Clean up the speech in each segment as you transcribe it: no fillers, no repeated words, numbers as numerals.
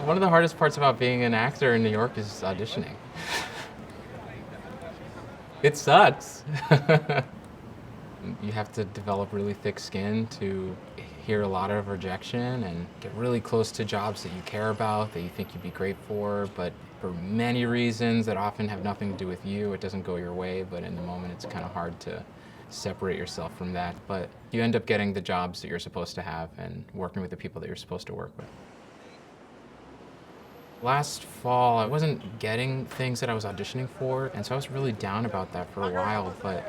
One of the hardest parts about being an actor in New York is auditioning. It sucks. You have to develop really thick skin to hear a lot of rejection and get really close to jobs that you care about, that you think you'd be great for, but for many reasons that often have nothing to do with you, it doesn't go your way, but in the moment it's kind of hard to separate yourself from that. But you end up getting the jobs that you're supposed to have and working with the people that you're supposed to work with. Last fall, I wasn't getting things that I was auditioning for, and so I was really down about that for a while, but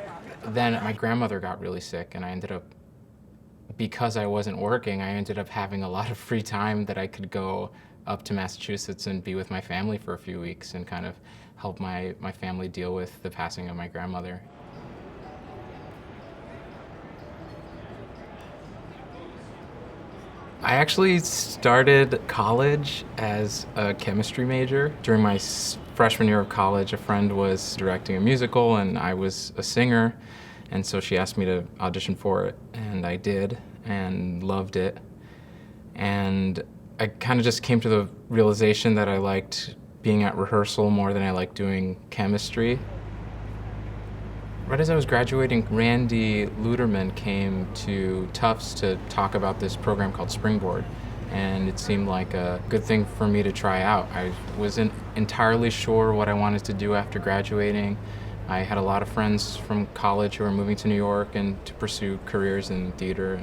then my grandmother got really sick, and I ended up, because I wasn't working, I ended up having a lot of free time that I could go up to Massachusetts and be with my family for a few weeks and kind of help my family deal with the passing of my grandmother. I actually started college as a chemistry major. During my freshman year of college, a friend was directing a musical and I was a singer, and so she asked me to audition for it, and I did and loved it. And I kind of just came to the realization that I liked being at rehearsal more than I liked doing chemistry. Right as I was graduating, Randy Luterman came to Tufts to talk about this program called Springboard, and it seemed like a good thing for me to try out. I wasn't entirely sure what I wanted to do after graduating. I had a lot of friends from college who were moving to New York and to pursue careers in theater,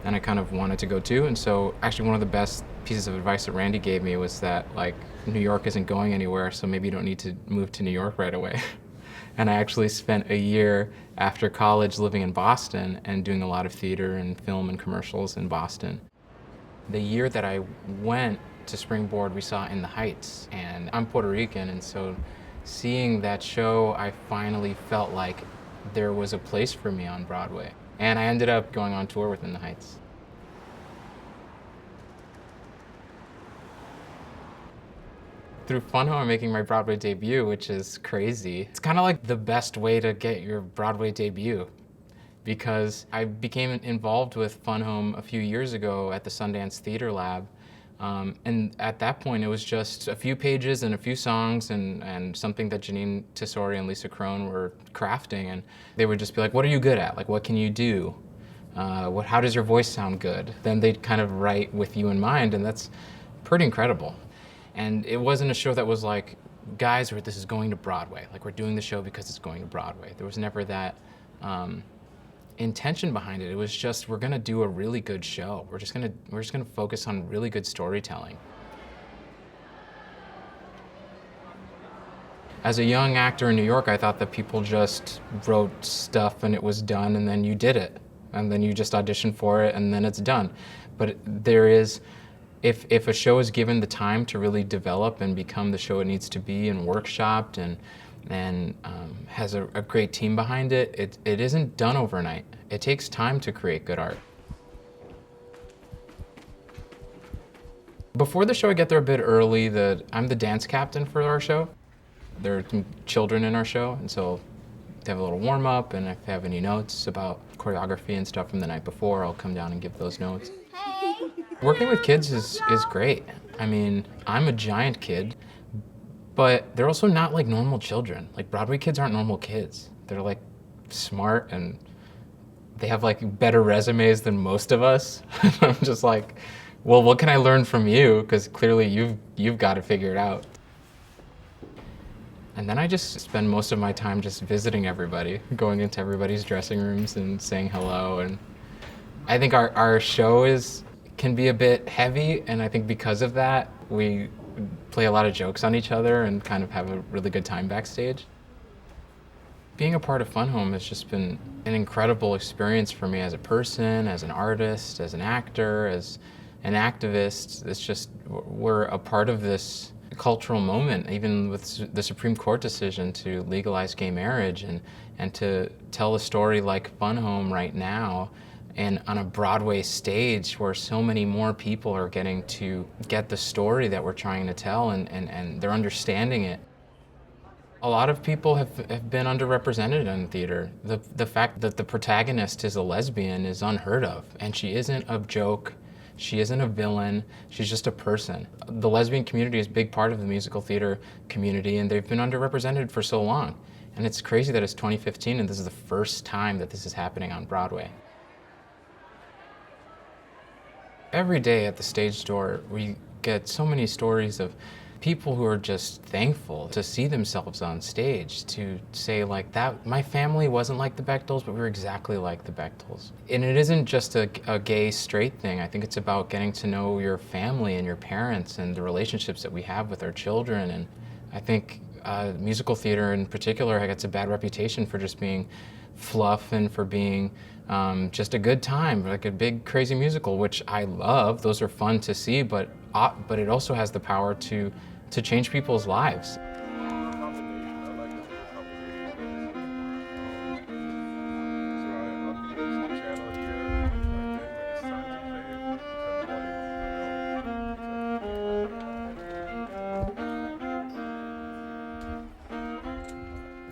and I kind of wanted to go too. And so actually one of the best pieces of advice that Randy gave me was that, like, New York isn't going anywhere, so maybe you don't need to move to New York right away. And I actually spent a year after college living in Boston and doing a lot of theater and film and commercials in Boston. The year that I went to Springboard, we saw In the Heights, and I'm Puerto Rican, and so seeing that show, I finally felt like there was a place for me on Broadway. And I ended up going on tour with In the Heights. Through Fun Home, I'm making my Broadway debut, which is crazy. It's kind of like the best way to get your Broadway debut, because I became involved with Fun Home a few years ago at the Sundance Theater Lab. And at that point, it was just a few pages and a few songs and something that Janine Tesori and Lisa Crone were crafting. And they would just be like, what are you good at? Like, what can you do? How does your voice sound good? Then they'd kind of write with you in mind, and that's pretty incredible. And it wasn't a show that was like, guys, this is going to Broadway. Like, we're doing the show because it's going to Broadway. There was never that intention behind it. It was just, we're gonna do a really good show. We're just gonna focus on really good storytelling. As a young actor in New York, I thought that people just wrote stuff and it was done, and then you did it. And then you just audition for it, and then it's done. But there is, if a show is given the time to really develop and become the show it needs to be, and workshopped and has a great team behind it, it isn't done overnight. It takes time to create good art. Before the show, I get there a bit early. I'm the dance captain for our show. There are some children in our show, and so they have a little warm-up, and if they have any notes about choreography and stuff from the night before, I'll come down and give those notes. Hey. Working with kids is great. I mean, I'm a giant kid, but they're also not like normal children. Like, Broadway kids aren't normal kids. They're like smart, and they have like better resumes than most of us. I'm just like, well, what can I learn from you? Because clearly you've got to figure it out. And then I just spend most of my time just visiting everybody, going into everybody's dressing rooms and saying hello. And I think our show can be a bit heavy, and I think because of that, we play a lot of jokes on each other and kind of have a really good time backstage. Being a part of Fun Home has just been an incredible experience for me as a person, as an artist, as an actor, as an activist. It's just, we're a part of this cultural moment, even with the Supreme Court decision to legalize gay marriage, and to tell a story like Fun Home right now, and on a Broadway stage where so many more people are getting to get the story that we're trying to tell, and they're understanding it. A lot of people have been underrepresented in theater. The fact that the protagonist is a lesbian is unheard of, and she isn't a joke. She isn't a villain, she's just a person. The lesbian community is a big part of the musical theater community, and they've been underrepresented for so long. And it's crazy that it's 2015 and this is the first time that this is happening on Broadway. Every day at the stage door, we get so many stories of people who are just thankful to see themselves on stage, to say like that, my family wasn't like the Bechdels, but we were exactly like the Bechdels. And it isn't just a gay, straight thing. I think it's about getting to know your family and your parents and the relationships that we have with our children. And I think musical theater in particular gets a bad reputation for just being fluff and for being just a good time, like a big crazy musical, which I love. Those are fun to see, but it also has the power to change people's lives.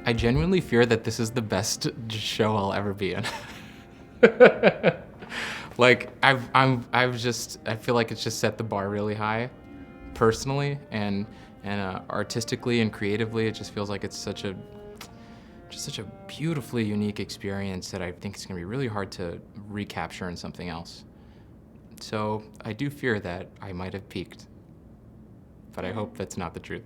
I genuinely fear that this is the best show I'll ever be in. Like I feel like it's just set the bar really high, personally and artistically and creatively. It just feels like it's such a beautifully unique experience that I think it's gonna be really hard to recapture in something else. So I do fear that I might have peaked, but I hope that's not the truth.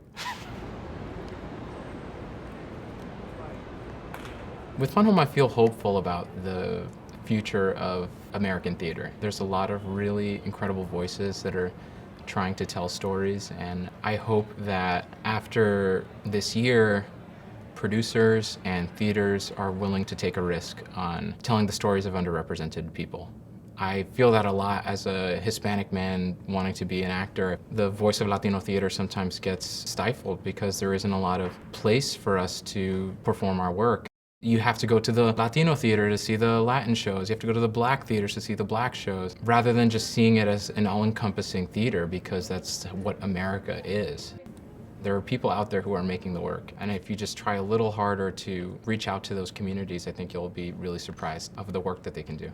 With Fun Home, I feel hopeful about the future of American theater. There's a lot of really incredible voices that are trying to tell stories, and I hope that after this year, producers and theaters are willing to take a risk on telling the stories of underrepresented people. I feel that a lot as a Hispanic man wanting to be an actor. The voice of Latino theater sometimes gets stifled because there isn't a lot of place for us to perform our work. You have to go to the Latino theater to see the Latin shows. You have to go to the Black theaters to see the Black shows, rather than just seeing it as an all-encompassing theater, because that's what America is. There are people out there who are making the work, and if you just try a little harder to reach out to those communities, I think you'll be really surprised of the work that they can do.